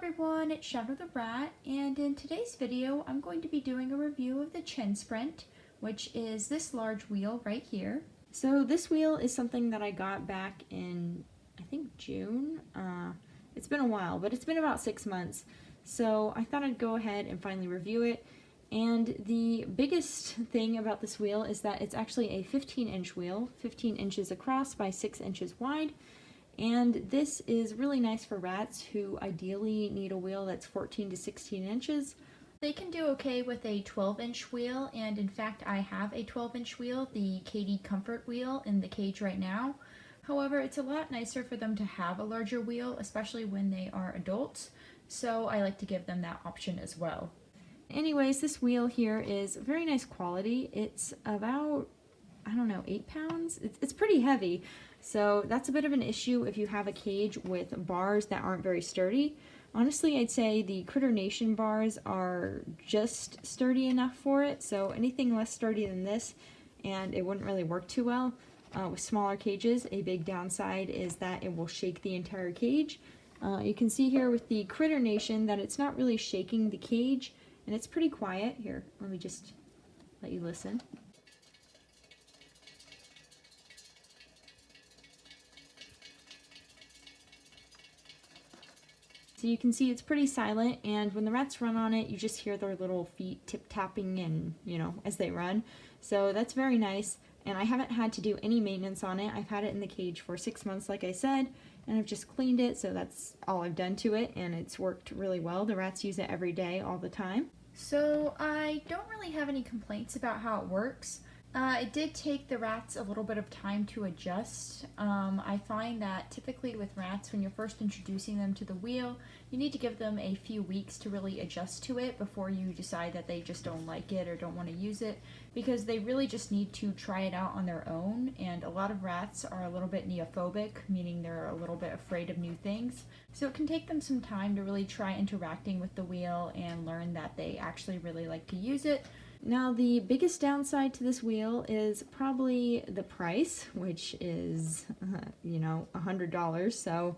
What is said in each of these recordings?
everyone, it's Shadow the Rat, and in today's video I'm going to be doing a review of the Chin Sprint, which is this large wheel right here. So this wheel is something that I got back in, I think, June. It's been a while, but it's been about 6 months. So I thought I'd go ahead and finally review it. And the biggest thing about this wheel is that it's actually a 15-inch wheel, 15 inches across by 6 inches wide. And this is really nice for rats who ideally need a wheel that's 14 to 16 inches. They can do okay with a 12-inch wheel, and in fact I have a 12-inch wheel, the Kaytee Comfort wheel, in the cage right now. However, it's a lot nicer for them to have a larger wheel, especially when they are adults, so I like to give them that option as well. Anyways, this wheel here is very nice quality. It's about, I don't know, 8 pounds? It's pretty heavy. So that's a bit of an issue if you have a cage with bars that aren't very sturdy. Honestly, I'd say the Critter Nation bars are just sturdy enough for it, so anything less sturdy than this, and it wouldn't really work too well. With smaller cages, a big downside is that it will shake the entire cage. You can see here with the Critter Nation that it's not really shaking the cage, and it's pretty quiet. Here, let me just let you listen. So you can see it's pretty silent, and when the rats run on it, you just hear their little feet tip-tapping and, as they run. So that's very nice, and I haven't had to do any maintenance on it. I've had it in the cage for 6 months, like I said, and I've just cleaned it, so that's all I've done to it, and it's worked really well. The rats use it every day, all the time. So I don't really have any complaints about how it works. It did take the rats a little bit of time to adjust. I find that typically with rats, when you're first introducing them to the wheel, you need to give them a few weeks to really adjust to it before you decide that they just don't like it or don't want to use it, because they really just need to try it out on their own, and a lot of rats are a little bit neophobic, meaning they're a little bit afraid of new things. So it can take them some time to really try interacting with the wheel and learn that they actually really like to use it. Now, the biggest downside to this wheel is probably the price, which is, $100, so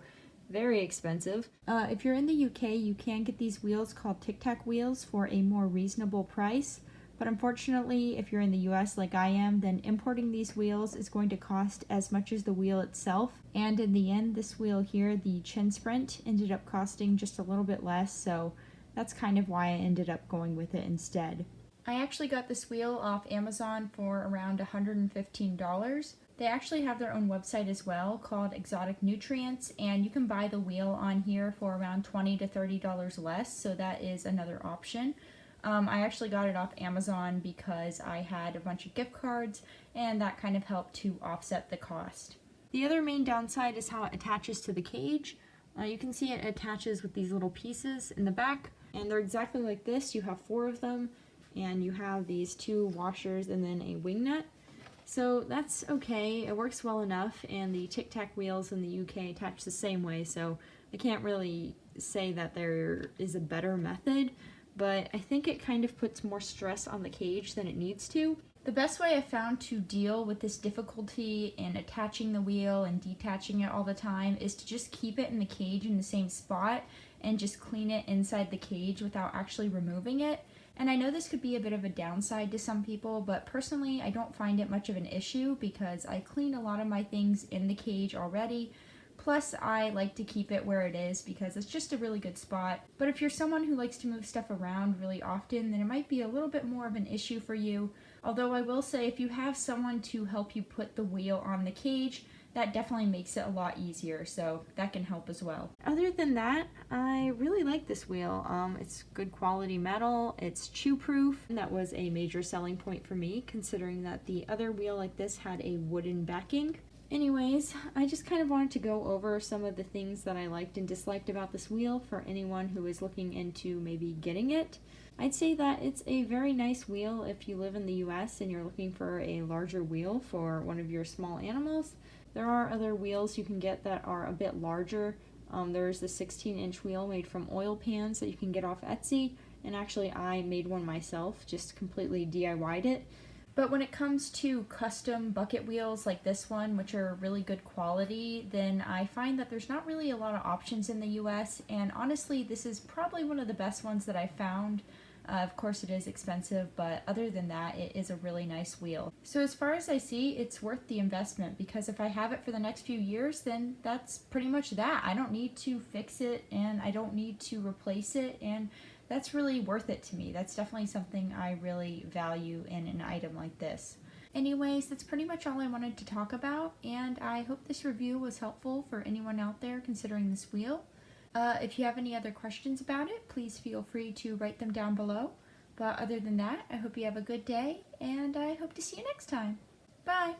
very expensive. If you're in the UK, you can get these wheels called Tic Tac wheels for a more reasonable price, but unfortunately, if you're in the US like I am, then importing these wheels is going to cost as much as the wheel itself, and in the end, this wheel here, the Chin Sprint, ended up costing just a little bit less, so that's kind of why I ended up going with it instead. I actually got this wheel off Amazon for around $115. They actually have their own website as well called Exotic Nutrients, and you can buy the wheel on here for around $20 to $30 less, so that is another option. I actually got it off Amazon because I had a bunch of gift cards, and that kind of helped to offset the cost. The other main downside is how it attaches to the cage. You can see it attaches with these little pieces in the back, and they're exactly like this. You have 4 of them. And you have these 2 washers and then a wing nut. So that's okay, it works well enough, and the Tic Tac wheels in the UK attach the same way, so I can't really say that there is a better method, but I think it kind of puts more stress on the cage than it needs to. The best way I've found to deal with this difficulty in attaching the wheel and detaching it all the time is to just keep it in the cage in the same spot and just clean it inside the cage without actually removing it. And I know this could be a bit of a downside to some people, but personally I don't find it much of an issue because I clean a lot of my things in the cage already. Plus, I like to keep it where it is because it's just a really good spot. But if you're someone who likes to move stuff around really often, then it might be a little bit more of an issue for you. Although I will say, if you have someone to help you put the wheel on the cage, that definitely makes it a lot easier, so that can help as well. Other than that, I really like this wheel. It's good quality metal, it's chew-proof. That was a major selling point for me, considering that the other wheel like this had a wooden backing. Anyways, I just kind of wanted to go over some of the things that I liked and disliked about this wheel for anyone who is looking into maybe getting it. I'd say that it's a very nice wheel if you live in the US and you're looking for a larger wheel for one of your small animals. There are other wheels you can get that are a bit larger. There's the 16-inch wheel made from oil pans that you can get off Etsy, and actually I made one myself, just completely DIY'd it. But when it comes to custom bucket wheels like this one, which are really good quality, then I find that there's not really a lot of options in the US, and honestly, this is probably one of the best ones that I found. Of course, it is expensive, but other than that, it is a really nice wheel. So as far as I see, it's worth the investment, because if I have it for the next few years, then that's pretty much that. I don't need to fix it, and I don't need to replace it, and that's really worth it to me. That's definitely something I really value in an item like this. Anyways, that's pretty much all I wanted to talk about, and I hope this review was helpful for anyone out there considering this wheel. If you have any other questions about it, please feel free to write them down below. But other than that, I hope you have a good day, and I hope to see you next time. Bye!